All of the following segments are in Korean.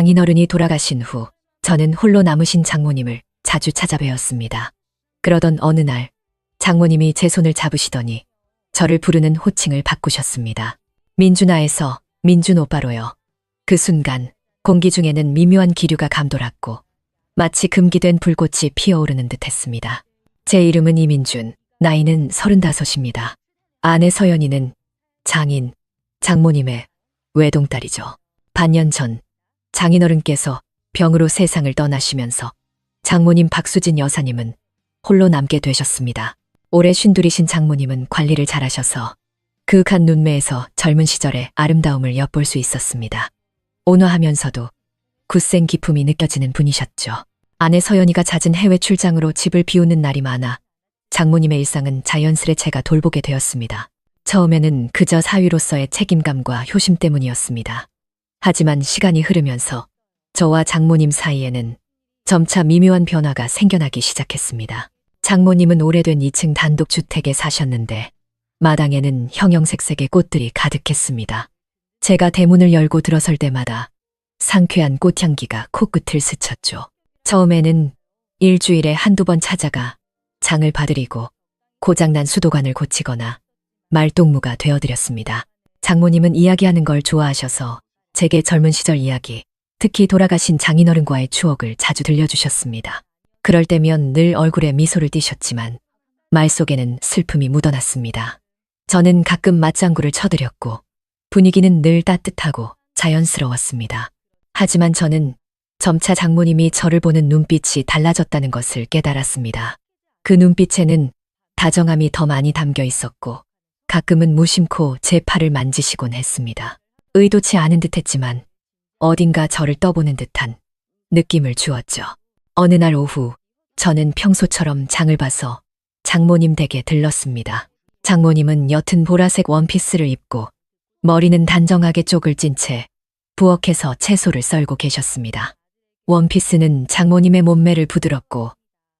장인어른이 돌아가신 후 저는 홀로 남으신 장모님을 자주 찾아뵈었습니다. 그러던 어느 날 장모님이 제 손을 잡으시더니 저를 부르는 호칭을 바꾸셨습니다. 민준아에서 민준 오빠로요. 그 순간 공기 중에는 미묘한 기류가 감돌았고 마치 금기된 불꽃이 피어오르는 듯 했습니다. 제 이름은 이민준, 나이는 35입니다. 아내 서연이는 장인, 장모님의 외동딸이죠. 반년 전 장인어른께서 병으로 세상을 떠나시면서 장모님 박수진 여사님은 홀로 남게 되셨습니다. 올해 52이신 장모님은 관리를 잘하셔서 그윽한 눈매에서 젊은 시절의 아름다움을 엿볼 수 있었습니다. 온화하면서도 굳센 기품이 느껴지는 분이셨죠. 아내 서연이가 잦은 해외 출장으로 집을 비우는 날이 많아 장모님의 일상은 자연스레 제가 돌보게 되었습니다. 처음에는 그저 사위로서의 책임감과 효심 때문이었습니다. 하지만 시간이 흐르면서 저와 장모님 사이에는 점차 미묘한 변화가 생겨나기 시작했습니다. 장모님은 오래된 2층 단독주택에 사셨는데 마당에는 형형색색의 꽃들이 가득했습니다. 제가 대문을 열고 들어설 때마다 상쾌한 꽃향기가 코끝을 스쳤죠. 처음에는 일주일에 한두 번 찾아가 장을 봐드리고 고장난 수도관을 고치거나 말동무가 되어드렸습니다. 장모님은 이야기하는 걸 좋아하셔서 제게 젊은 시절 이야기, 특히 돌아가신 장인어른과의 추억을 자주 들려주셨습니다. 그럴 때면 늘 얼굴에 미소를 띠셨지만 말 속에는 슬픔이 묻어났습니다. 저는 가끔 맞장구를 쳐드렸고 분위기는 늘 따뜻하고 자연스러웠습니다. 하지만 저는 점차 장모님이 저를 보는 눈빛이 달라졌다는 것을 깨달았습니다. 그 눈빛에는 다정함이 더 많이 담겨 있었고 가끔은 무심코 제 팔을 만지시곤 했습니다. 의도치 않은 듯 했지만 어딘가 저를 떠보는 듯한 느낌을 주었죠. 어느 날 오후 저는 평소처럼 장을 봐서 장모님 댁에 들렀습니다. 장모님은 옅은 보라색 원피스를 입고 머리는 단정하게 쪽을 찐 채 부엌에서 채소를 썰고 계셨습니다. 원피스는 장모님의 몸매를 부드럽고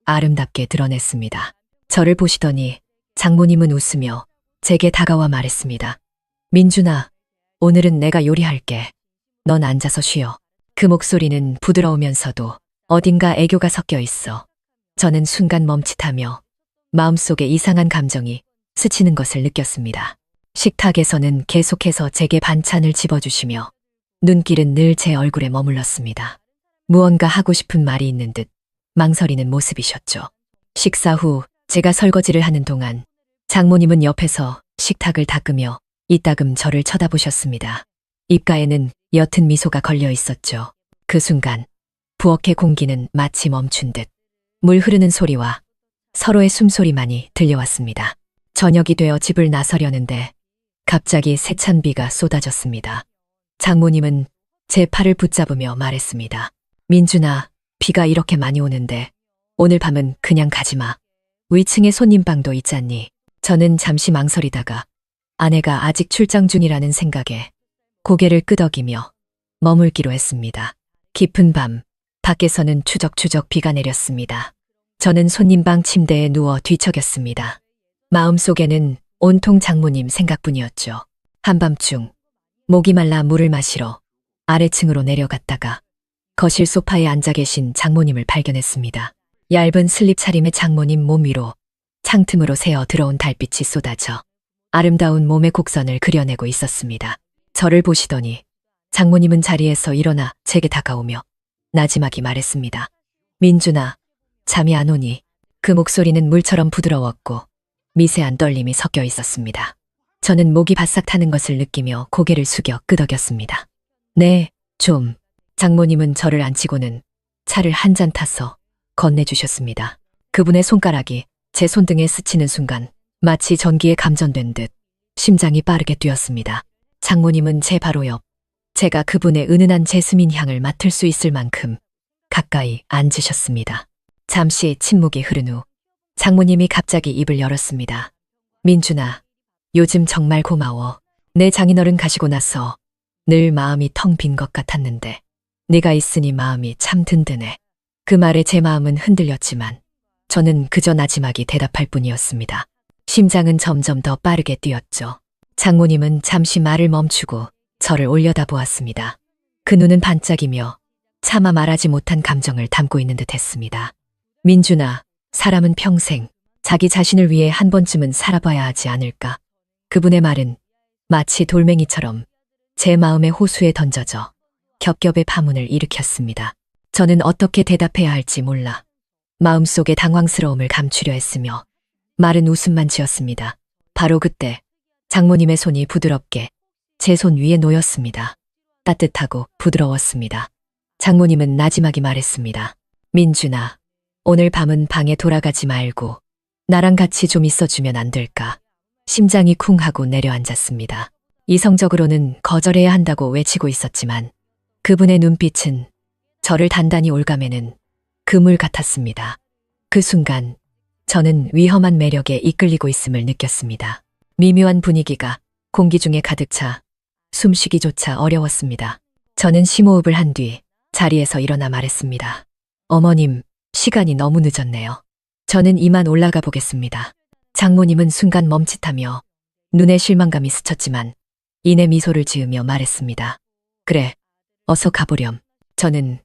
아름답게 드러냈습니다. 저를 보시더니 장모님은 웃으며 제게 다가와 말했습니다. 민준아, 오늘은 내가 요리할게. 넌 앉아서 쉬어. 그 목소리는 부드러우면서도 어딘가 애교가 섞여 있어. 저는 순간 멈칫하며 마음속에 이상한 감정이 스치는 것을 느꼈습니다. 식탁에서는 계속해서 제게 반찬을 집어주시며 눈길은 늘 제 얼굴에 머물렀습니다. 무언가 하고 싶은 말이 있는 듯 망설이는 모습이셨죠. 식사 후 제가 설거지를 하는 동안 장모님은 옆에서 식탁을 닦으며 이따금 저를 쳐다보셨습니다. 입가에는 옅은 미소가 걸려 있었죠. 그 순간 부엌의 공기는 마치 멈춘 듯 물 흐르는 소리와 서로의 숨소리만이 들려왔습니다. 저녁이 되어 집을 나서려는데 갑자기 세찬 비가 쏟아졌습니다. 장모님은 제 팔을 붙잡으며 말했습니다. 민준아, 비가 이렇게 많이 오는데 오늘 밤은 그냥 가지마. 위층에 손님방도 있잖니. 저는 잠시 망설이다가 아내가 아직 출장 중이라는 생각에 고개를 끄덕이며 머물기로 했습니다. 깊은 밤, 밖에서는 추적추적 비가 내렸습니다. 저는 손님방 침대에 누워 뒤척였습니다. 마음속에는 온통 장모님 생각뿐이었죠. 한밤중 목이 말라 물을 마시러 아래층으로 내려갔다가 거실 소파에 앉아 계신 장모님을 발견했습니다. 얇은 슬립 차림의 장모님 몸 위로 창틈으로 새어 들어온 달빛이 쏟아져 아름다운 몸의 곡선을 그려내고 있었습니다. 저를 보시더니 장모님은 자리에서 일어나 제게 다가오며 나지막이 말했습니다. 민준아, 잠이 안 오니? 그 목소리는 물처럼 부드러웠고 미세한 떨림이 섞여 있었습니다. 저는 목이 바싹 타는 것을 느끼며 고개를 숙여 끄덕였습니다. 네, 좀. 장모님은 저를 앉히고는 차를 한 잔 타서 건네주셨습니다. 그분의 손가락이 제 손등에 스치는 순간 마치 전기에 감전된 듯 심장이 빠르게 뛰었습니다. 장모님은 제 바로 옆, 제가 그분의 은은한 제스민 향을 맡을 수 있을 만큼 가까이 앉으셨습니다. 잠시 침묵이 흐른 후 장모님이 갑자기 입을 열었습니다. 민준아, 요즘 정말 고마워. 내 장인어른 가시고 나서 늘 마음이 텅 빈 것 같았는데 네가 있으니 마음이 참 든든해. 그 말에 제 마음은 흔들렸지만 저는 그저 나지막이 대답할 뿐이었습니다. 심장은 점점 더 빠르게 뛰었죠. 장모님은 잠시 말을 멈추고 저를 올려다보았습니다. 그 눈은 반짝이며 차마 말하지 못한 감정을 담고 있는 듯 했습니다. 민준아, 사람은 평생 자기 자신을 위해 한 번쯤은 살아봐야 하지 않을까. 그분의 말은 마치 돌멩이처럼 제 마음의 호수에 던져져 겹겹의 파문을 일으켰습니다. 저는 어떻게 대답해야 할지 몰라 마음속의 당황스러움을 감추려 했으며 마른 웃음만 지었습니다. 바로 그때 장모님의 손이 부드럽게 제 손 위에 놓였습니다. 따뜻하고 부드러웠습니다. 장모님은 나지막이 말했습니다. 민준아, 오늘 밤은 방에 돌아가지 말고 나랑 같이 좀 있어주면 안 될까? 심장이 쿵 하고 내려앉았습니다. 이성적으로는 거절해야 한다고 외치고 있었지만 그분의 눈빛은 저를 단단히 올가매는 그물 같았습니다. 그 순간 저는 위험한 매력에 이끌리고 있음을 느꼈습니다. 미묘한 분위기가 공기 중에 가득 차 숨쉬기조차 어려웠습니다. 저는 심호흡을 한 뒤 자리에서 일어나 말했습니다. 어머님, 시간이 너무 늦었네요. 저는 이만 올라가 보겠습니다. 장모님은 순간 멈칫하며 눈에 실망감이 스쳤지만 이내 미소를 지으며 말했습니다. 그래, 어서 가보렴. 저는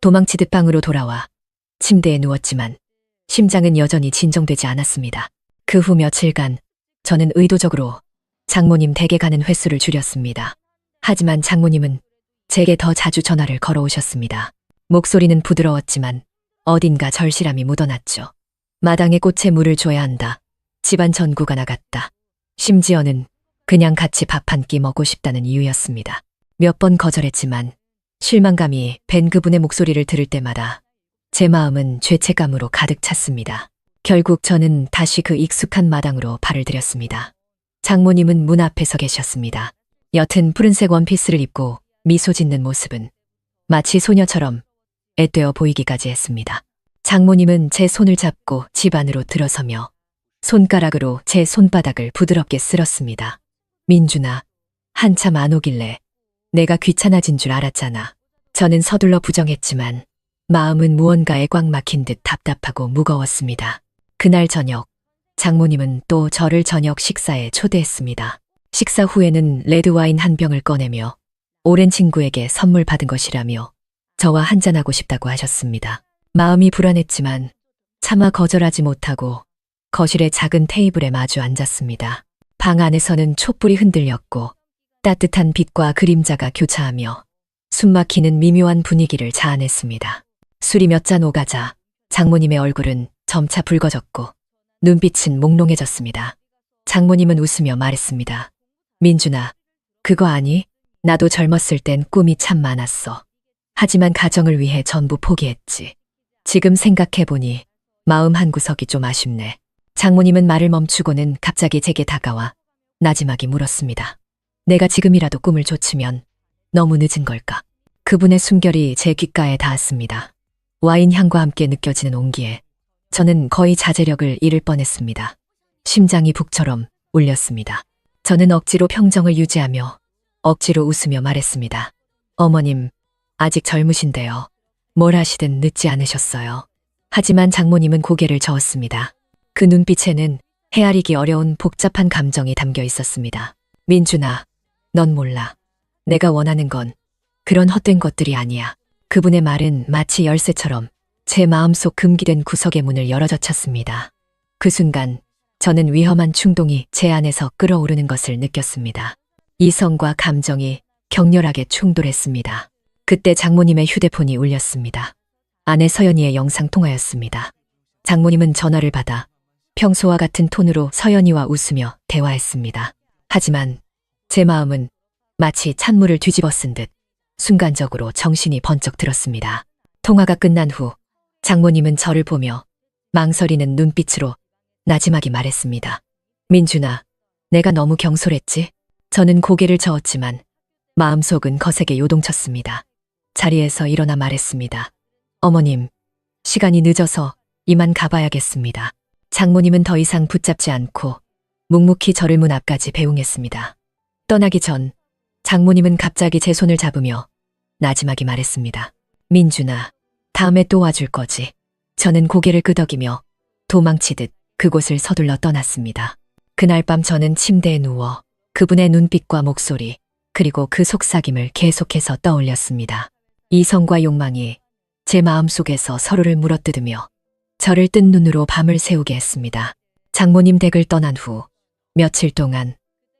도망치듯 방으로 돌아와 침대에 누웠지만 심장은 여전히 진정되지 않았습니다. 그 후 며칠간 저는 의도적으로 장모님 댁에 가는 횟수를 줄였습니다. 하지만 장모님은 제게 더 자주 전화를 걸어오셨습니다. 목소리는 부드러웠지만 어딘가 절실함이 묻어났죠. 마당에 꽃에 물을 줘야 한다. 집안 전구가 나갔다. 심지어는 그냥 같이 밥 한 끼 먹고 싶다는 이유였습니다. 몇 번 거절했지만 실망감이 밴 그분의 목소리를 들을 때마다 제 마음은 죄책감으로 가득 찼습니다. 결국 저는 다시 그 익숙한 마당으로 발을 들였습니다. 장모님은 문 앞에 서 계셨습니다. 옅은 푸른색 원피스를 입고 미소 짓는 모습은 마치 소녀처럼 앳되어 보이기까지 했습니다. 장모님은 제 손을 잡고 집 안으로 들어서며 손가락으로 제 손바닥을 부드럽게 쓸었습니다. 민준아, 한참 안 오길래 내가 귀찮아진 줄 알았잖아. 저는 서둘러 부정했지만 마음은 무언가에 꽉 막힌 듯 답답하고 무거웠습니다. 그날 저녁, 장모님은 또 저를 저녁 식사에 초대했습니다. 식사 후에는 레드와인 한 병을 꺼내며 오랜 친구에게 선물 받은 것이라며 저와 한잔하고 싶다고 하셨습니다. 마음이 불안했지만 차마 거절하지 못하고 거실의 작은 테이블에 마주 앉았습니다. 방 안에서는 촛불이 흔들렸고 따뜻한 빛과 그림자가 교차하며 숨막히는 미묘한 분위기를 자아냈습니다. 술이 몇 잔 오가자 장모님의 얼굴은 점차 붉어졌고 눈빛은 몽롱해졌습니다. 장모님은 웃으며 말했습니다. 민준아, 그거 아니? 나도 젊었을 땐 꿈이 참 많았어. 하지만 가정을 위해 전부 포기했지. 지금 생각해보니 마음 한구석이 좀 아쉽네. 장모님은 말을 멈추고는 갑자기 제게 다가와 나지막이 물었습니다. 내가 지금이라도 꿈을 좇으면 너무 늦은 걸까? 그분의 숨결이 제 귓가에 닿았습니다. 와인 향과 함께 느껴지는 온기에 저는 거의 자제력을 잃을 뻔했습니다. 심장이 북처럼 울렸습니다. 저는 억지로 평정을 유지하며 억지로 웃으며 말했습니다. 어머님, 아직 젊으신데요. 뭘 하시든 늦지 않으셨어요. 하지만 장모님은 고개를 저었습니다. 그 눈빛에는 헤아리기 어려운 복잡한 감정이 담겨 있었습니다. 민준아, 넌 몰라. 내가 원하는 건 그런 헛된 것들이 아니야. 그분의 말은 마치 열쇠처럼 제 마음속 금기된 구석의 문을 열어젖혔습니다. 그 순간 저는 위험한 충동이 제 안에서 끓어오르는 것을 느꼈습니다. 이성과 감정이 격렬하게 충돌했습니다. 그때 장모님의 휴대폰이 울렸습니다. 아내 서연이의 영상통화였습니다. 장모님은 전화를 받아 평소와 같은 톤으로 서연이와 웃으며 대화했습니다. 하지만 제 마음은 마치 찬물을 뒤집어 쓴 듯 순간적으로 정신이 번쩍 들었습니다. 통화가 끝난 후 장모님은 저를 보며 망설이는 눈빛으로 나지막이 말했습니다. 민준아, 내가 너무 경솔했지? 저는 고개를 저었지만 마음속은 거세게 요동쳤습니다. 자리에서 일어나 말했습니다. 어머님, 시간이 늦어서 이만 가봐야겠습니다. 장모님은 더 이상 붙잡지 않고 묵묵히 저를 문 앞까지 배웅했습니다. 떠나기 전 장모님은 갑자기 제 손을 잡으며 나지막이 말했습니다. 민준아, 다음에 또 와줄 거지. 저는 고개를 끄덕이며 도망치듯 그곳을 서둘러 떠났습니다. 그날 밤 저는 침대에 누워 그분의 눈빛과 목소리, 그리고 그 속삭임을 계속해서 떠올렸습니다. 이성과 욕망이 제 마음속에서 서로를 물어뜯으며 저를 뜬 눈으로 밤을 새우게 했습니다. 장모님 댁을 떠난 후 며칠 동안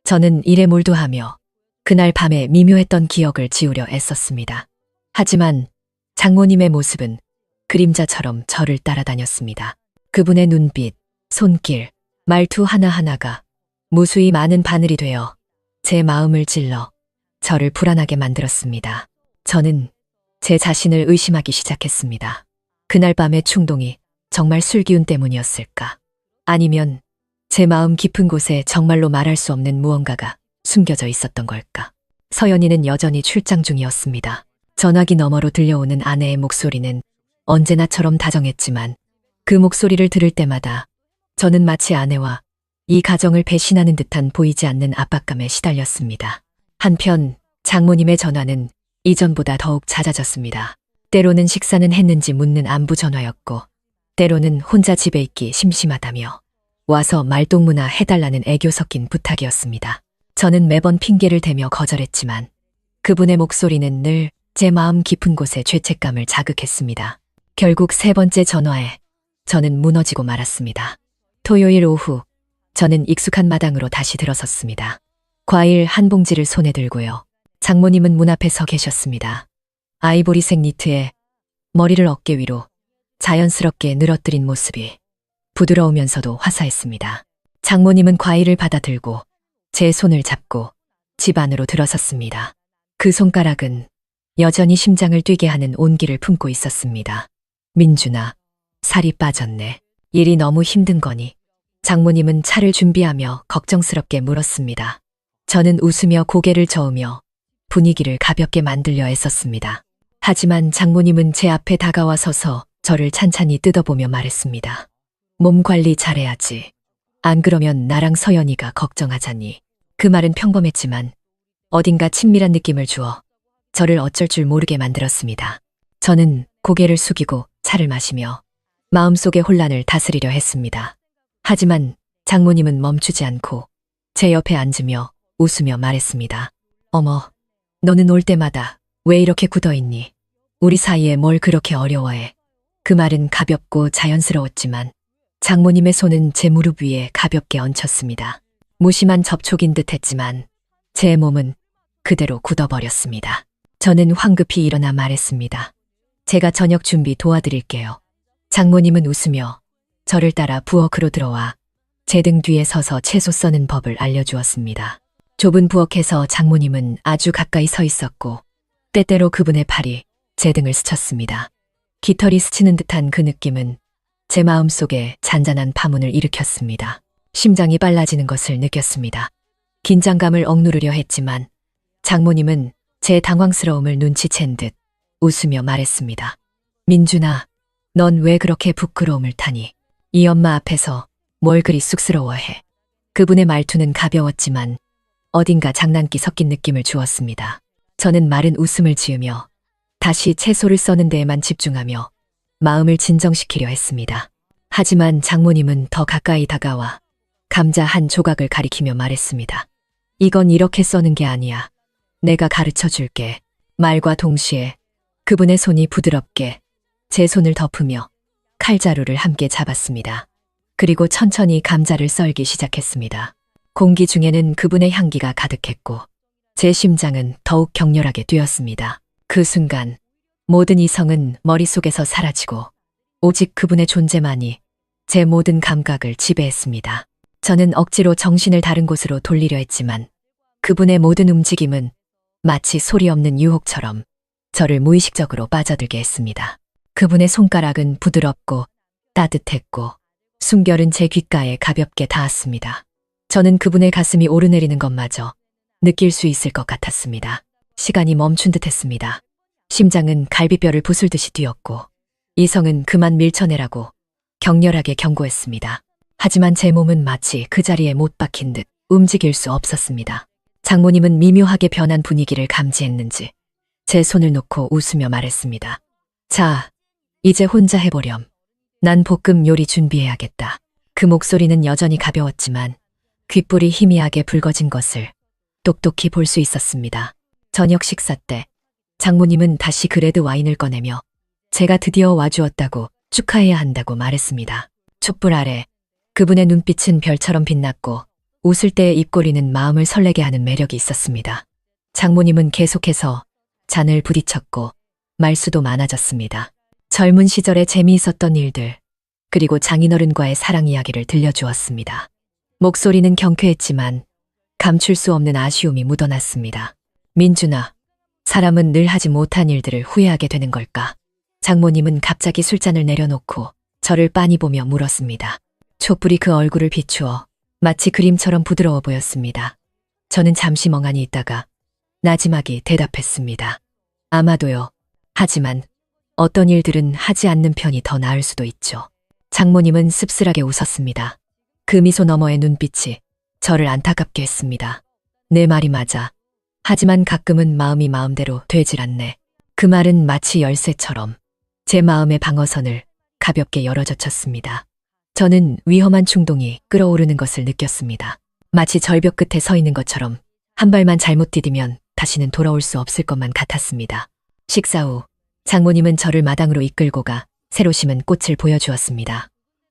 저는 일에 몰두하며 그날 밤에 미묘했던 기억을 지우려 애썼습니다. 하지만 장모님의 모습은 그림자처럼 저를 따라다녔습니다. 그분의 눈빛, 손길, 말투 하나하나가 무수히 많은 바늘이 되어 제 마음을 찔러 저를 불안하게 만들었습니다. 저는 제 자신을 의심하기 시작했습니다. 그날 밤의 충동이 정말 술기운 때문이었을까? 아니면 제 마음 깊은 곳에 정말로 말할 수 없는 무언가가 숨겨져 있었던 걸까? 서연이는 여전히 출장 중이었습니다. 전화기 너머로 들려오는 아내의 목소리는 언제나처럼 다정했지만 그 목소리를 들을 때마다 저는 마치 아내와 이 가정을 배신하는 듯한 보이지 않는 압박감에 시달렸습니다. 한편 장모님의 전화는 이전보다 더욱 잦아졌습니다. 때로는 식사는 했는지 묻는 안부 전화였고 때로는 혼자 집에 있기 심심하다며 와서 말동무나 해달라는 애교 섞인 부탁이었습니다. 저는 매번 핑계를 대며 거절했지만 그분의 목소리는 늘 제 마음 깊은 곳에 죄책감을 자극했습니다. 결국 세 번째 전화에 저는 무너지고 말았습니다. 토요일 오후 저는 익숙한 마당으로 다시 들어섰습니다. 과일 한 봉지를 손에 들고요. 장모님은 문 앞에 서 계셨습니다. 아이보리색 니트에 머리를 어깨 위로 자연스럽게 늘어뜨린 모습이 부드러우면서도 화사했습니다. 장모님은 과일을 받아 들고 제 손을 잡고 집 안으로 들어섰습니다. 그 손가락은 여전히 심장을 뛰게 하는 온기를 품고 있었습니다. 민준아, 살이 빠졌네. 일이 너무 힘든 거니? 장모님은 차를 준비하며 걱정스럽게 물었습니다. 저는 웃으며 고개를 저으며 분위기를 가볍게 만들려 애썼습니다. 하지만 장모님은 제 앞에 다가와 서서 저를 찬찬히 뜯어보며 말했습니다. 몸 관리 잘해야지. 안 그러면 나랑 서연이가 걱정하자니. 그 말은 평범했지만 어딘가 친밀한 느낌을 주어 저를 어쩔 줄 모르게 만들었습니다. 저는 고개를 숙이고 차를 마시며 마음속의 혼란을 다스리려 했습니다. 하지만 장모님은 멈추지 않고 제 옆에 앉으며 웃으며 말했습니다. 어머, 너는 올 때마다 왜 이렇게 굳어있니? 우리 사이에 뭘 그렇게 어려워해? 그 말은 가볍고 자연스러웠지만 장모님의 손은 제 무릎 위에 가볍게 얹혔습니다. 무심한 접촉인 듯 했지만 제 몸은 그대로 굳어버렸습니다. 저는 황급히 일어나 말했습니다. 제가 저녁 준비 도와드릴게요. 장모님은 웃으며 저를 따라 부엌으로 들어와 제 등 뒤에 서서 채소 써는 법을 알려주었습니다. 좁은 부엌에서 장모님은 아주 가까이 서 있었고 때때로 그분의 팔이 제 등을 스쳤습니다. 깃털이 스치는 듯한 그 느낌은 제 마음속에 잔잔한 파문을 일으켰습니다. 심장이 빨라지는 것을 느꼈습니다. 긴장감을 억누르려 했지만 장모님은 제 당황스러움을 눈치챈 듯 웃으며 말했습니다. 민준아, 넌 왜 그렇게 부끄러움을 타니? 이 엄마 앞에서 뭘 그리 쑥스러워해? 그분의 말투는 가벼웠지만 어딘가 장난기 섞인 느낌을 주었습니다. 저는 마른 웃음을 지으며 다시 채소를 써는 데에만 집중하며 마음을 진정시키려 했습니다. 하지만 장모님은 더 가까이 다가와 감자 한 조각을 가리키며 말했습니다. 이건 이렇게 써는 게 아니야. 내가 가르쳐 줄게. 말과 동시에 그분의 손이 부드럽게 제 손을 덮으며 칼자루를 함께 잡았습니다. 그리고 천천히 감자를 썰기 시작했습니다. 공기 중에는 그분의 향기가 가득했고 제 심장은 더욱 격렬하게 뛰었습니다. 그 순간 모든 이성은 머릿속에서 사라지고 오직 그분의 존재만이 제 모든 감각을 지배했습니다. 저는 억지로 정신을 다른 곳으로 돌리려 했지만 그분의 모든 움직임은 마치 소리 없는 유혹처럼 저를 무의식적으로 빠져들게 했습니다. 그분의 손가락은 부드럽고 따뜻했고 숨결은 제 귓가에 가볍게 닿았습니다. 저는 그분의 가슴이 오르내리는 것마저 느낄 수 있을 것 같았습니다. 시간이 멈춘 듯 했습니다. 심장은 갈비뼈를 부술듯이 뛰었고 이성은 그만 밀쳐내라고 격렬하게 경고했습니다. 하지만 제 몸은 마치 그 자리에 못 박힌 듯 움직일 수 없었습니다. 장모님은 미묘하게 변한 분위기를 감지했는지 제 손을 놓고 웃으며 말했습니다. 자, 이제 혼자 해보렴. 난 볶음 요리 준비해야겠다. 그 목소리는 여전히 가벼웠지만 귓불이 희미하게 붉어진 것을 똑똑히 볼 수 있었습니다. 저녁 식사 때 장모님은 다시 그레드 와인을 꺼내며 제가 드디어 와주었다고 축하해야 한다고 말했습니다. 촛불 아래 그분의 눈빛은 별처럼 빛났고 웃을 때의 입꼬리는 마음을 설레게 하는 매력이 있었습니다. 장모님은 계속해서 잔을 부딪혔고 말수도 많아졌습니다. 젊은 시절에 재미있었던 일들, 그리고 장인어른과의 사랑 이야기를 들려주었습니다. 목소리는 경쾌했지만 감출 수 없는 아쉬움이 묻어났습니다. 민준아, 사람은 늘 하지 못한 일들을 후회하게 되는 걸까? 장모님은 갑자기 술잔을 내려놓고 저를 빤히 보며 물었습니다. 촛불이 그 얼굴을 비추어 마치 그림처럼 부드러워 보였습니다. 저는 잠시 멍하니 있다가 나지막이 대답했습니다. 아마도요. 하지만 어떤 일들은 하지 않는 편이 더 나을 수도 있죠. 장모님은 씁쓸하게 웃었습니다. 그 미소 너머의 눈빛이 저를 안타깝게 했습니다. 내 말이 맞아. 하지만 가끔은 마음이 마음대로 되질 않네. 그 말은 마치 열쇠처럼 제 마음의 방어선을 가볍게 열어젖혔습니다. 저는 위험한 충동이 끓어오르는 것을 느꼈습니다. 마치 절벽 끝에 서 있는 것처럼 한 발만 잘못 디디면 다시는 돌아올 수 없을 것만 같았습니다. 식사 후 장모님은 저를 마당으로 이끌고 가 새로 심은 꽃을 보여주었습니다.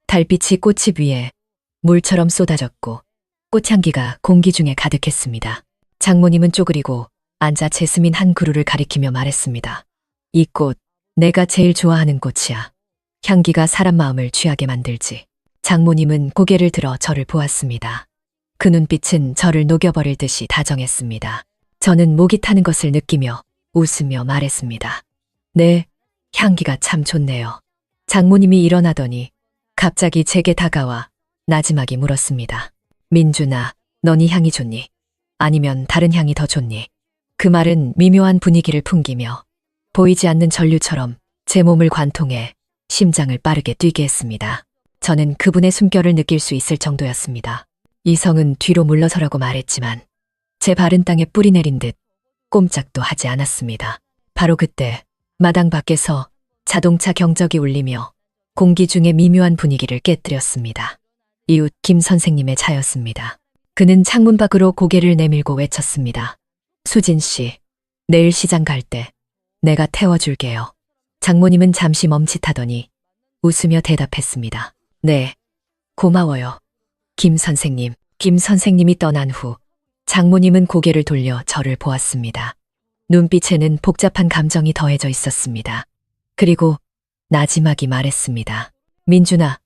달빛이 꽃잎 위에 물처럼 쏟아졌고 꽃향기가 공기 중에 가득했습니다. 장모님은 쪼그리고 앉아 제스민 한 그루를 가리키며 말했습니다. 이 꽃, 내가 제일 좋아하는 꽃이야. 향기가 사람 마음을 취하게 만들지. 장모님은 고개를 들어 저를 보았습니다. 그 눈빛은 저를 녹여버릴 듯이 다정했습니다. 저는 목이 타는 것을 느끼며 웃으며 말했습니다. 네, 향기가 참 좋네요. 장모님이 일어나더니 갑자기 제게 다가와 나지막이 물었습니다. 민준아, 넌 이 향이 좋니? 아니면 다른 향이 더 좋니? 그 말은 미묘한 분위기를 풍기며 보이지 않는 전류처럼 제 몸을 관통해 심장을 빠르게 뛰게 했습니다. 저는 그분의 숨결을 느낄 수 있을 정도였습니다. 이성은 뒤로 물러서라고 말했지만 제 발은 땅에 뿌리 내린 듯 꼼짝도 하지 않았습니다. 바로 그때 마당 밖에서 자동차 경적이 울리며 공기 중에 미묘한 분위기를 깨뜨렸습니다. 이웃 김 선생님의 차였습니다. 그는 창문 밖으로 고개를 내밀고 외쳤습니다. 수진 씨, 내일 시장 갈 때 내가 태워줄게요. 장모님은 잠시 멈칫하더니 웃으며 대답했습니다. 네, 고마워요. 김 선생님. 김 선생님이 떠난 후 장모님은 고개를 돌려 저를 보았습니다. 눈빛에는 복잡한 감정이 더해져 있었습니다. 그리고 나지막이 말했습니다. 민준아,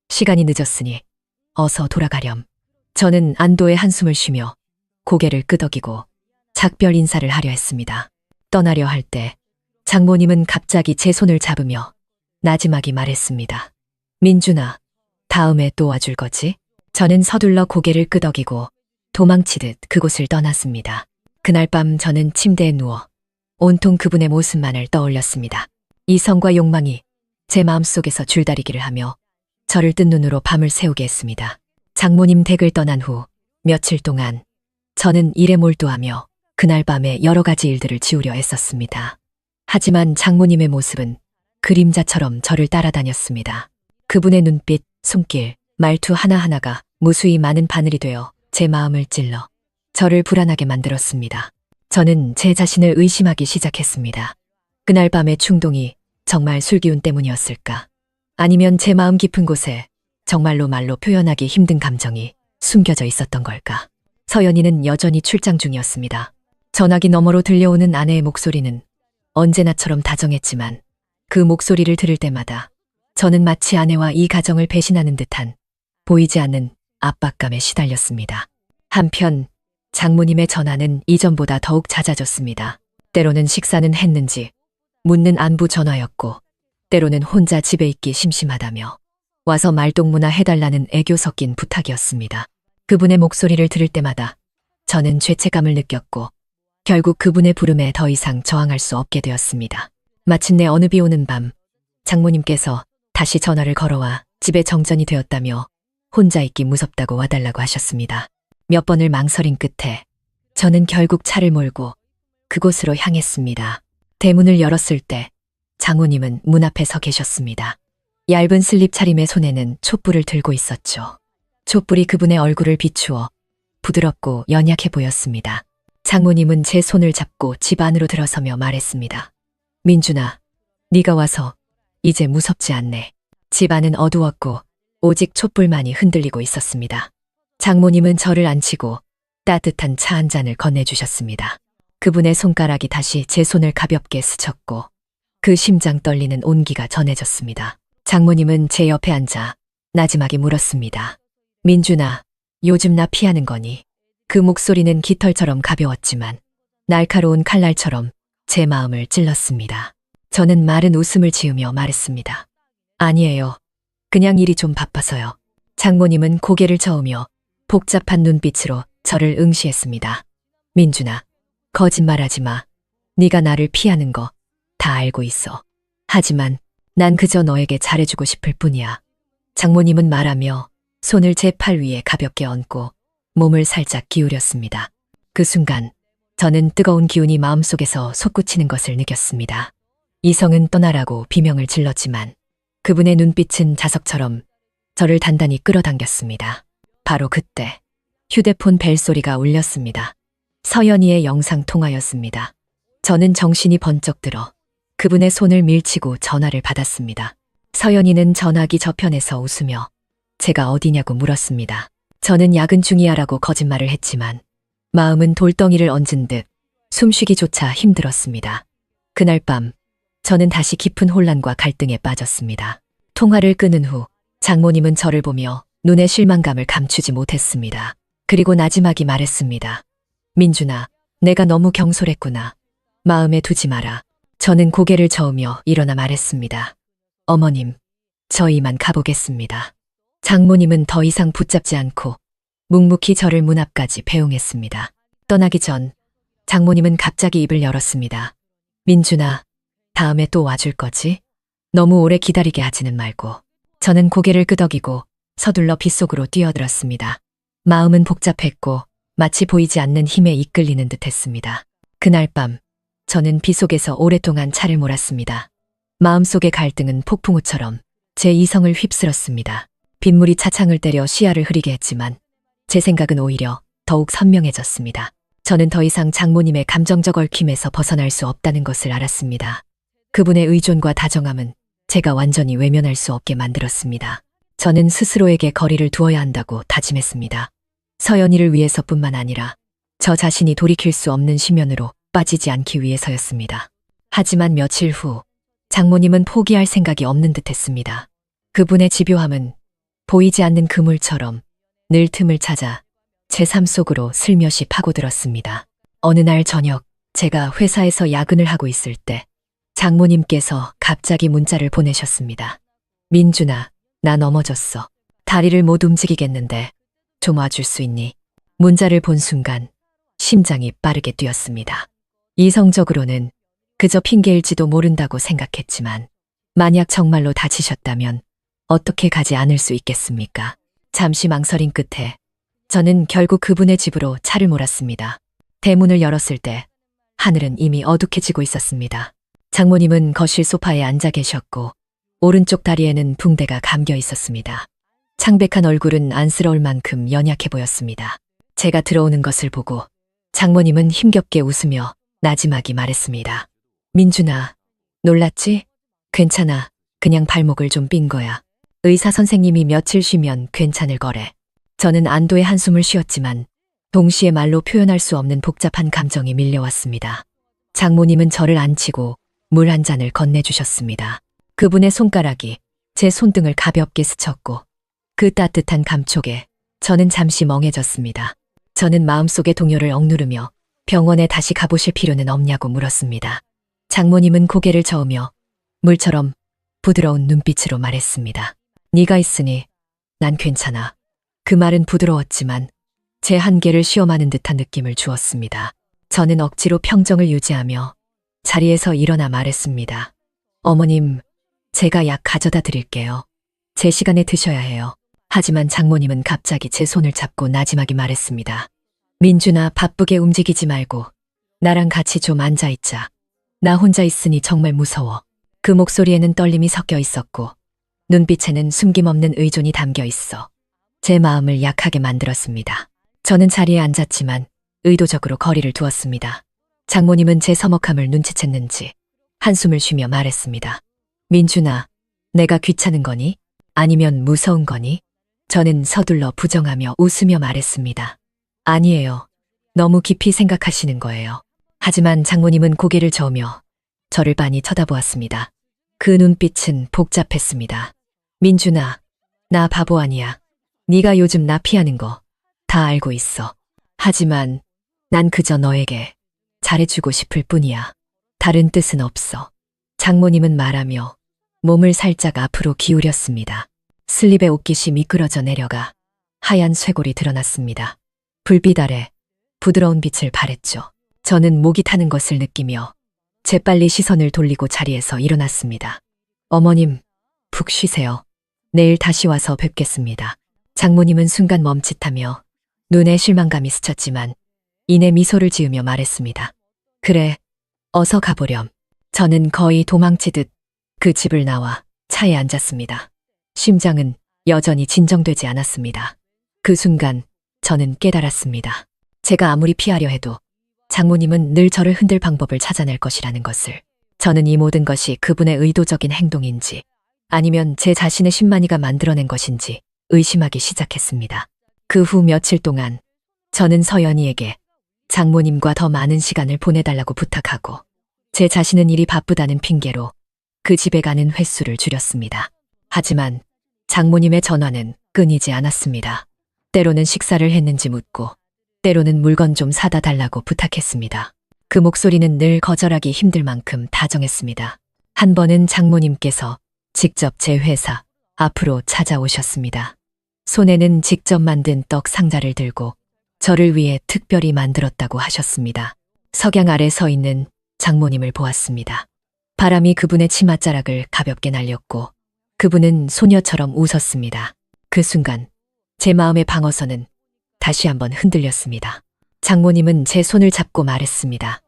시간이 늦었으니 어서 돌아가렴. 저는 안도의 한숨을 쉬며 고개를 끄덕이고 작별 인사를 하려 했습니다. 떠나려 할 때 장모님은 갑자기 제 손을 잡으며 나지막이 말했습니다. 민준아, 다음에 또 와줄 거지? 저는 서둘러 고개를 끄덕이고 도망치듯 그곳을 떠났습니다. 그날 밤 저는 침대에 누워 온통 그분의 모습만을 떠올렸습니다. 이성과 욕망이 제 마음속에서 줄다리기를 하며 저를 뜬 눈으로 밤을 새우게 했습니다. 장모님 댁을 떠난 후 며칠 동안 저는 일에 몰두하며 그날 밤에 여러 가지 일들을 지우려 애썼습니다. 하지만 장모님의 모습은 그림자처럼 저를 따라다녔습니다. 그분의 눈빛, 손길, 말투 하나하나가 무수히 많은 바늘이 되어 제 마음을 찔러 저를 불안하게 만들었습니다. 저는 제 자신을 의심하기 시작했습니다. 그날 밤의 충동이 정말 술기운 때문이었을까? 아니면 제 마음 깊은 곳에 정말로 말로 표현하기 힘든 감정이 숨겨져 있었던 걸까? 서연이는 여전히 출장 중이었습니다. 전화기 너머로 들려오는 아내의 목소리는 언제나처럼 다정했지만 그 목소리를 들을 때마다 저는 마치 아내와 이 가정을 배신하는 듯한 보이지 않는 압박감에 시달렸습니다. 한편 장모님의 전화는 이전보다 더욱 잦아졌습니다. 때로는 식사는 했는지 묻는 안부 전화였고 때로는 혼자 집에 있기 심심하다며 와서 말동무나 해달라는 애교 섞인 부탁이었습니다. 그분의 목소리를 들을 때마다 저는 죄책감을 느꼈고 결국 그분의 부름에 더 이상 저항할 수 없게 되었습니다. 마침내 어느 비 오는 밤 장모님께서 다시 전화를 걸어와 집에 정전이 되었다며 혼자 있기 무섭다고 와달라고 하셨습니다. 몇 번을 망설인 끝에 저는 결국 차를 몰고 그곳으로 향했습니다. 대문을 열었을 때 장모님은 문 앞에 서 계셨습니다. 얇은 슬립 차림의 손에는 촛불을 들고 있었죠. 촛불이 그분의 얼굴을 비추어 부드럽고 연약해 보였습니다. 장모님은 제 손을 잡고 집 안으로 들어서며 말했습니다. 민준아, 네가 와서 이제 무섭지 않네. 집 안은 어두웠고 오직 촛불만이 흔들리고 있었습니다. 장모님은 저를 앉히고 따뜻한 차 한 잔을 건네주셨습니다. 그분의 손가락이 다시 제 손을 가볍게 스쳤고 그 심장 떨리는 온기가 전해졌습니다. 장모님은 제 옆에 앉아 나지막이 물었습니다. 민준아, 요즘 나 피하는 거니? 그 목소리는 깃털처럼 가벼웠지만 날카로운 칼날처럼 제 마음을 찔렀습니다. 저는 마른 웃음을 지으며 말했습니다. 아니에요. 그냥 일이 좀 바빠서요. 장모님은 고개를 저으며 복잡한 눈빛으로 저를 응시했습니다. 민준아, 거짓말하지 마. 네가 나를 피하는 거 다 알고 있어. 하지만 난 그저 너에게 잘해주고 싶을 뿐이야. 장모님은 말하며 손을 제 팔 위에 가볍게 얹고 몸을 살짝 기울였습니다. 그 순간 저는 뜨거운 기운이 마음속에서 솟구치는 것을 느꼈습니다. 이성은 떠나라고 비명을 질렀지만 그분의 눈빛은 자석처럼 저를 단단히 끌어당겼습니다. 바로 그때 휴대폰 벨소리가 울렸습니다. 서연이의 영상통화였습니다. 저는 정신이 번쩍 들어 그분의 손을 밀치고 전화를 받았습니다. 서연이는 전화기 저편에서 웃으며 제가 어디냐고 물었습니다. 저는 야근 중이야라고 거짓말을 했지만 마음은 돌덩이를 얹은 듯 숨쉬기조차 힘들었습니다. 그날 밤 저는 다시 깊은 혼란과 갈등에 빠졌습니다. 통화를 끊은 후 장모님은 저를 보며 눈의 실망감을 감추지 못했습니다. 그리고 나지막이 말했습니다. 민준아, 내가 너무 경솔했구나. 마음에 두지 마라. 저는 고개를 저으며 일어나 말했습니다. 어머님, 저 이만 가보겠습니다. 장모님은 더 이상 붙잡지 않고 묵묵히 저를 문 앞까지 배웅했습니다. 떠나기 전 장모님은 갑자기 입을 열었습니다. 민준아, 다음에 또 와줄 거지? 너무 오래 기다리게 하지는 말고. 저는 고개를 끄덕이고 서둘러 빗속으로 뛰어들었습니다. 마음은 복잡했고 마치 보이지 않는 힘에 이끌리는 듯했습니다. 그날 밤 저는 빗속에서 오랫동안 차를 몰았습니다. 마음속의 갈등은 폭풍우처럼 제 이성을 휩쓸었습니다. 빗물이 차창을 때려 시야를 흐리게 했지만 제 생각은 오히려 더욱 선명해졌습니다. 저는 더 이상 장모님의 감정적 얽힘에서 벗어날 수 없다는 것을 알았습니다. 그분의 의존과 다정함은 제가 완전히 외면할 수 없게 만들었습니다. 저는 스스로에게 거리를 두어야 한다고 다짐했습니다. 서연이를 위해서뿐만 아니라 저 자신이 돌이킬 수 없는 심연으로 빠지지 않기 위해서였습니다. 하지만 며칠 후 장모님은 포기할 생각이 없는 듯했습니다. 그분의 집요함은 보이지 않는 그물처럼 늘 틈을 찾아 제 삶 속으로 슬며시 파고들었습니다. 어느 날 저녁 제가 회사에서 야근을 하고 있을 때 장모님께서 갑자기 문자를 보내셨습니다. 민준아, 나 넘어졌어. 다리를 못 움직이겠는데 좀 와줄 수 있니? 문자를 본 순간 심장이 빠르게 뛰었습니다. 이성적으로는 그저 핑계일지도 모른다고 생각했지만 만약 정말로 다치셨다면 어떻게 가지 않을 수 있겠습니까? 잠시 망설임 끝에 저는 결국 그분의 집으로 차를 몰았습니다. 대문을 열었을 때 하늘은 이미 어둑해지고 있었습니다. 장모님은 거실 소파에 앉아 계셨고 오른쪽 다리에는 붕대가 감겨 있었습니다. 창백한 얼굴은 안쓰러울 만큼 연약해 보였습니다. 제가 들어오는 것을 보고 장모님은 힘겹게 웃으며 나지막이 말했습니다. 민준아, 놀랐지? 괜찮아. 그냥 발목을 좀 삔 거야. 의사 선생님이 며칠 쉬면 괜찮을 거래. 저는 안도의 한숨을 쉬었지만 동시에 말로 표현할 수 없는 복잡한 감정이 밀려왔습니다. 장모님은 저를 앉히고 물 한 잔을 건네주셨습니다. 그분의 손가락이 제 손등을 가볍게 스쳤고 그 따뜻한 감촉에 저는 잠시 멍해졌습니다. 저는 마음속의 동요를 억누르며 병원에 다시 가보실 필요는 없냐고 물었습니다. 장모님은 고개를 저으며 물처럼 부드러운 눈빛으로 말했습니다. 네가 있으니 난 괜찮아. 그 말은 부드러웠지만 제 한계를 시험하는 듯한 느낌을 주었습니다. 저는 억지로 평정을 유지하며 자리에서 일어나 말했습니다. 어머님, 제가 약 가져다 드릴게요. 제 시간에 드셔야 해요. 하지만 장모님은 갑자기 제 손을 잡고 나지막이 말했습니다. 민준아, 바쁘게 움직이지 말고 나랑 같이 좀 앉아있자. 나 혼자 있으니 정말 무서워. 그 목소리에는 떨림이 섞여 있었고 눈빛에는 숨김없는 의존이 담겨 있어 제 마음을 약하게 만들었습니다. 저는 자리에 앉았지만 의도적으로 거리를 두었습니다. 장모님은 제 서먹함을 눈치챘는지 한숨을 쉬며 말했습니다. 민준아, 내가 귀찮은 거니? 아니면 무서운 거니? 저는 서둘러 부정하며 웃으며 말했습니다. 아니에요. 너무 깊이 생각하시는 거예요. 하지만 장모님은 고개를 저으며 저를 빤히 쳐다보았습니다. 그 눈빛은 복잡했습니다. 민준아, 나 바보 아니야. 네가 요즘 나 피하는 거 다 알고 있어. 하지만 난 그저 너에게 잘해주고 싶을 뿐이야. 다른 뜻은 없어. 장모님은 말하며 몸을 살짝 앞으로 기울였습니다. 슬립의 옷깃이 미끄러져 내려가 하얀 쇄골이 드러났습니다. 불빛 아래 부드러운 빛을 발했죠. 저는 목이 타는 것을 느끼며 재빨리 시선을 돌리고 자리에서 일어났습니다. 어머님, 푹 쉬세요. 내일 다시 와서 뵙겠습니다. 장모님은 순간 멈칫하며 눈에 실망감이 스쳤지만 이내 미소를 지으며 말했습니다. 그래, 어서 가보렴. 저는 거의 도망치듯 그 집을 나와 차에 앉았습니다. 심장은 여전히 진정되지 않았습니다. 그 순간 저는 깨달았습니다. 제가 아무리 피하려 해도 장모님은 늘 저를 흔들 방법을 찾아낼 것이라는 것을. 저는 이 모든 것이 그분의 의도적인 행동인지 아니면 제 자신의 신만이가 만들어낸 것인지 의심하기 시작했습니다. 그 후 며칠 동안 저는 서연이에게 장모님과 더 많은 시간을 보내달라고 부탁하고 제 자신은 일이 바쁘다는 핑계로 그 집에 가는 횟수를 줄였습니다. 하지만 장모님의 전화는 끊이지 않았습니다. 때로는 식사를 했는지 묻고 때로는 물건 좀 사다 달라고 부탁했습니다. 그 목소리는 늘 거절하기 힘들 만큼 다정했습니다. 한 번은 장모님께서 직접 제 회사 앞으로 찾아오셨습니다. 손에는 직접 만든 떡 상자를 들고 저를 위해 특별히 만들었다고 하셨습니다. 석양 아래 서 있는 장모님을 보았습니다. 바람이 그분의 치맛자락을 가볍게 날렸고 그분은 소녀처럼 웃었습니다. 그 순간 제 마음의 방어선은 다시 한번 흔들렸습니다. 장모님은 제 손을 잡고 말했습니다.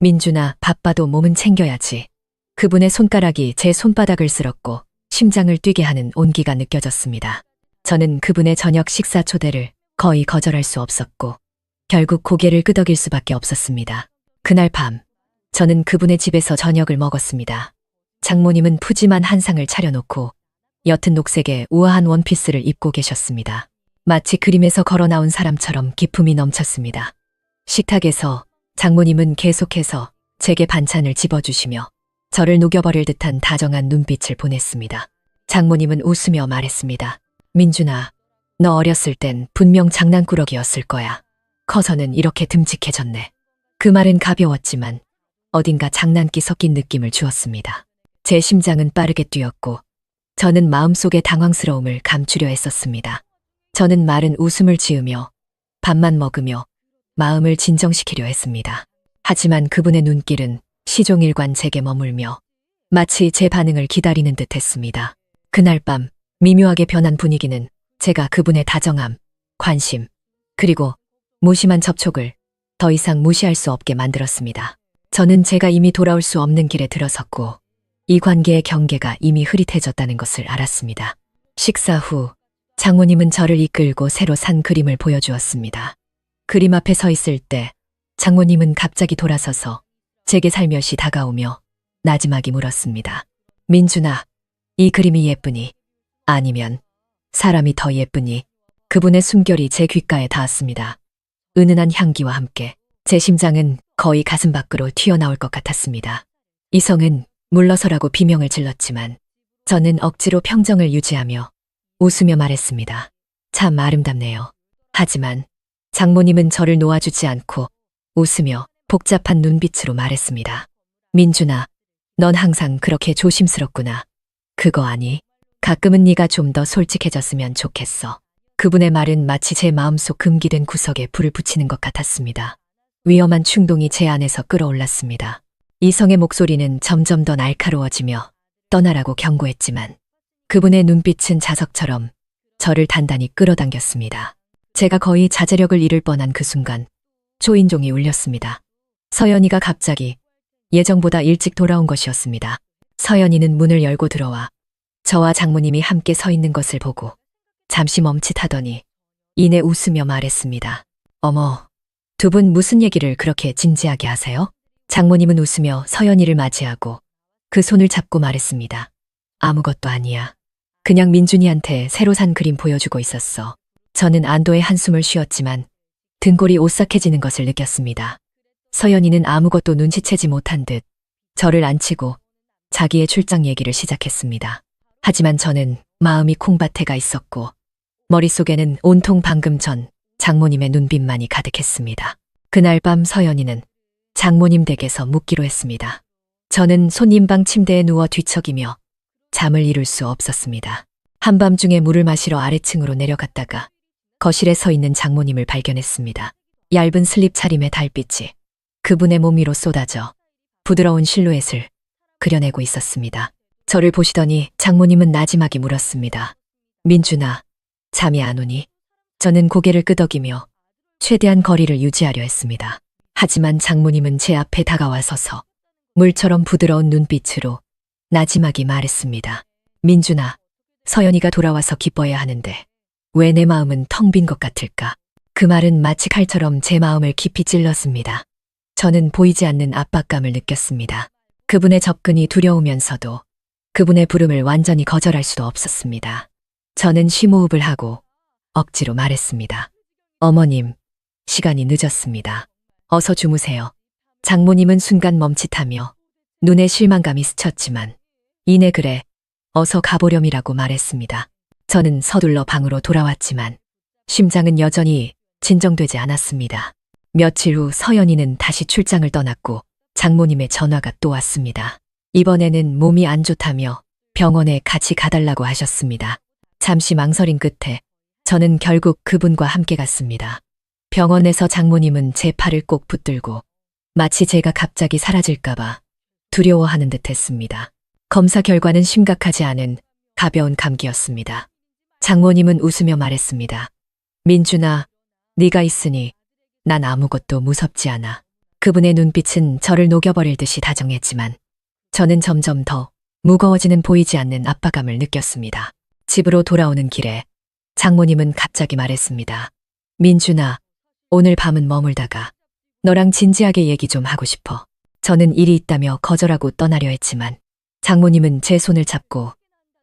민준아, 바빠도 몸은 챙겨야지. 그분의 손가락이 제 손바닥을 쓸었고 심장을 뛰게 하는 온기가 느껴졌습니다. 저는 그분의 저녁 식사 초대를 거의 거절할 수 없었고 결국 고개를 끄덕일 수밖에 없었습니다. 그날 밤 저는 그분의 집에서 저녁을 먹었습니다. 장모님은 푸짐한 한상을 차려놓고 옅은 녹색의 우아한 원피스를 입고 계셨습니다. 마치 그림에서 걸어 나온 사람처럼 기품이 넘쳤습니다. 식탁에서 장모님은 계속해서 제게 반찬을 집어주시며 저를 녹여버릴 듯한 다정한 눈빛을 보냈습니다. 장모님은 웃으며 말했습니다. 민준아, 너 어렸을 땐 분명 장난꾸러기였을 거야. 커서는 이렇게 듬직해졌네. 그 말은 가벼웠지만 어딘가 장난기 섞인 느낌을 주었습니다. 제 심장은 빠르게 뛰었고 저는 마음속의 당황스러움을 감추려 했었습니다. 저는 마른 웃음을 지으며 밥만 먹으며 마음을 진정시키려 했습니다. 하지만 그분의 눈길은 시종일관 제게 머물며 마치 제 반응을 기다리는 듯 했습니다. 그날 밤 미묘하게 변한 분위기는 제가 그분의 다정함, 관심, 그리고 무심한 접촉을 더 이상 무시할 수 없게 만들었습니다. 저는 제가 이미 돌아올 수 없는 길에 들어섰고 이 관계의 경계가 이미 흐릿해졌다는 것을 알았습니다. 식사 후 장모님은 저를 이끌고 새로 산 그림을 보여주었습니다. 그림 앞에 서 있을 때 장모님은 갑자기 돌아서서 제게 살며시 다가오며 나지막이 물었습니다. 민준아, 이 그림이 예쁘니? 아니면 사람이 더 예쁘니? 그분의 숨결이 제 귓가에 닿았습니다. 은은한 향기와 함께 제 심장은 거의 가슴 밖으로 튀어나올 것 같았습니다. 이성은 물러서라고 비명을 질렀지만 저는 억지로 평정을 유지하며 웃으며 말했습니다. 참 아름답네요. 하지만 장모님은 저를 놓아주지 않고 웃으며 복잡한 눈빛으로 말했습니다. 민준아, 넌 항상 그렇게 조심스럽구나. 그거 아니? 가끔은 네가 좀 더 솔직해졌으면 좋겠어. 그분의 말은 마치 제 마음속 금기된 구석에 불을 붙이는 것 같았습니다. 위험한 충동이 제 안에서 끌어올랐습니다. 이성의 목소리는 점점 더 날카로워지며 떠나라고 경고했지만 그분의 눈빛은 자석처럼 저를 단단히 끌어당겼습니다. 제가 거의 자제력을 잃을 뻔한 그 순간 초인종이 울렸습니다. 서연이가 갑자기 예정보다 일찍 돌아온 것이었습니다. 서연이는 문을 열고 들어와 저와 장모님이 함께 서 있는 것을 보고 잠시 멈칫하더니 이내 웃으며 말했습니다. 어머, 두 분 무슨 얘기를 그렇게 진지하게 하세요? 장모님은 웃으며 서연이를 맞이하고 그 손을 잡고 말했습니다. 아무것도 아니야. 그냥 민준이한테 새로 산 그림 보여주고 있었어. 저는 안도의 한숨을 쉬었지만 등골이 오싹해지는 것을 느꼈습니다. 서연이는 아무것도 눈치채지 못한 듯 저를 안치고 자기의 출장 얘기를 시작했습니다. 하지만 저는 마음이 콩밭에 가 있었고 머릿속에는 온통 방금 전 장모님의 눈빛만이 가득했습니다. 그날 밤 서연이는 장모님 댁에서 묵기로 했습니다. 저는 손님방 침대에 누워 뒤척이며 잠을 이룰 수 없었습니다. 한밤중에 물을 마시러 아래층으로 내려갔다가 거실에 서 있는 장모님을 발견했습니다. 얇은 슬립 차림의 달빛이 그분의 몸 위로 쏟아져 부드러운 실루엣을 그려내고 있었습니다. 저를 보시더니 장모님은 나지막이 물었습니다. 민준아, 잠이 안 오니? 저는 고개를 끄덕이며 최대한 거리를 유지하려 했습니다. 하지만 장모님은 제 앞에 다가와 서서 물처럼 부드러운 눈빛으로 나지막이 말했습니다. 민준아, 서연이가 돌아와서 기뻐해야 하는데 왜 내 마음은 텅 빈 것 같을까? 그 말은 마치 칼처럼 제 마음을 깊이 찔렀습니다. 저는 보이지 않는 압박감을 느꼈습니다. 그분의 접근이 두려우면서도 그분의 부름을 완전히 거절할 수도 없었습니다. 저는 심호흡을 하고 억지로 말했습니다. 어머님, 시간이 늦었습니다. 어서 주무세요. 장모님은 순간 멈칫하며 눈에 실망감이 스쳤지만 이내 그래, 어서 가보렴이라고 말했습니다. 저는 서둘러 방으로 돌아왔지만 심장은 여전히 진정되지 않았습니다. 며칠 후 서연이는 다시 출장을 떠났고 장모님의 전화가 또 왔습니다. 이번에는 몸이 안 좋다며 병원에 같이 가달라고 하셨습니다. 잠시 망설인 끝에 저는 결국 그분과 함께 갔습니다. 병원에서 장모님은 제 팔을 꼭 붙들고 마치 제가 갑자기 사라질까봐 두려워하는 듯 했습니다. 검사 결과는 심각하지 않은 가벼운 감기였습니다. 장모님은 웃으며 말했습니다. 민준아, 네가 있으니 난 아무것도 무섭지 않아. 그분의 눈빛은 저를 녹여버릴 듯이 다정했지만 저는 점점 더 무거워지는 보이지 않는 압박감을 느꼈습니다. 집으로 돌아오는 길에 장모님은 갑자기 말했습니다. 민준아, 오늘 밤은 머물다가 너랑 진지하게 얘기 좀 하고 싶어. 저는 일이 있다며 거절하고 떠나려 했지만 장모님은 제 손을 잡고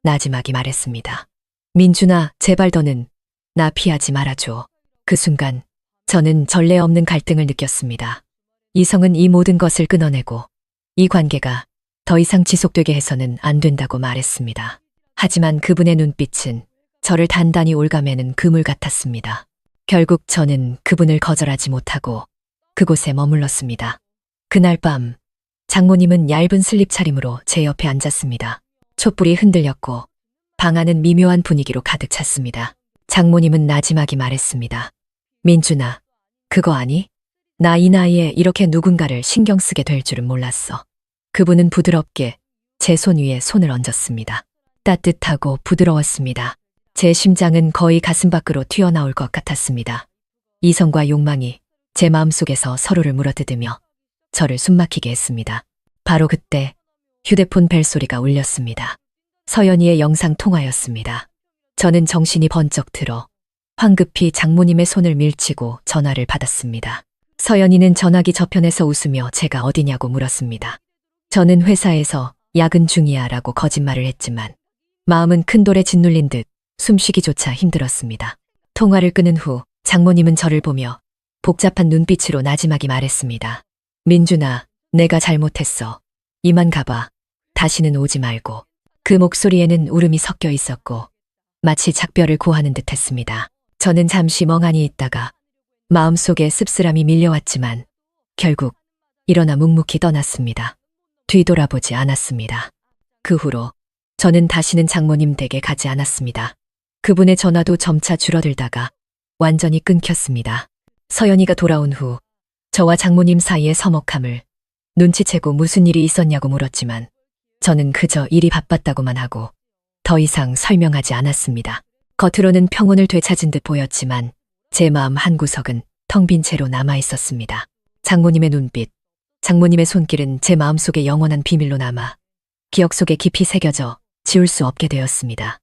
나지막이 말했습니다. 민준아, 제발 더는 나 피하지 말아줘. 그 순간 저는 전례 없는 갈등을 느꼈습니다. 이성은 이 모든 것을 끊어내고 이 관계가 더 이상 지속되게 해서는 안 된다고 말했습니다. 하지만 그분의 눈빛은 저를 단단히 올가매는 그물 같았습니다. 결국 저는 그분을 거절하지 못하고 그곳에 머물렀습니다. 그날 밤 장모님은 얇은 슬립 차림으로 제 옆에 앉았습니다. 촛불이 흔들렸고 방 안은 미묘한 분위기로 가득 찼습니다. 장모님은 나지막이 말했습니다. 민준아, 그거 아니? 나 이 나이에 이렇게 누군가를 신경 쓰게 될 줄은 몰랐어. 그분은 부드럽게 제 손 위에 손을 얹었습니다. 따뜻하고 부드러웠습니다. 제 심장은 거의 가슴 밖으로 튀어나올 것 같았습니다. 이성과 욕망이 제 마음속에서 서로를 물어뜯으며 저를 숨막히게 했습니다. 바로 그때 휴대폰 벨소리가 울렸습니다. 서연이의 영상 통화였습니다. 저는 정신이 번쩍 들어 황급히 장모님의 손을 밀치고 전화를 받았습니다. 서연이는 전화기 저편에서 웃으며 제가 어디냐고 물었습니다. 저는 회사에서 야근 중이야 라고 거짓말을 했지만 마음은 큰 돌에 짓눌린 듯 숨쉬기조차 힘들었습니다. 통화를 끊은 후 장모님은 저를 보며 복잡한 눈빛으로 나지막이 말했습니다. 민준아, 내가 잘못했어. 이만 가봐. 다시는 오지 말고. 그 목소리에는 울음이 섞여 있었고 마치 작별을 고하는 듯 했습니다. 저는 잠시 멍하니 있다가 마음속에 씁쓸함이 밀려왔지만 결국 일어나 묵묵히 떠났습니다. 뒤돌아보지 않았습니다. 그 후로 저는 다시는 장모님 댁에 가지 않았습니다. 그분의 전화도 점차 줄어들다가 완전히 끊겼습니다. 서연이가 돌아온 후 저와 장모님 사이의 서먹함을 눈치채고 무슨 일이 있었냐고 물었지만 저는 그저 일이 바빴다고만 하고 더 이상 설명하지 않았습니다. 겉으로는 평온을 되찾은 듯 보였지만 제 마음 한구석은 텅 빈 채로 남아 있었습니다. 장모님의 눈빛, 장모님의 손길은 제 마음속에 영원한 비밀로 남아 기억 속에 깊이 새겨져 지울 수 없게 되었습니다.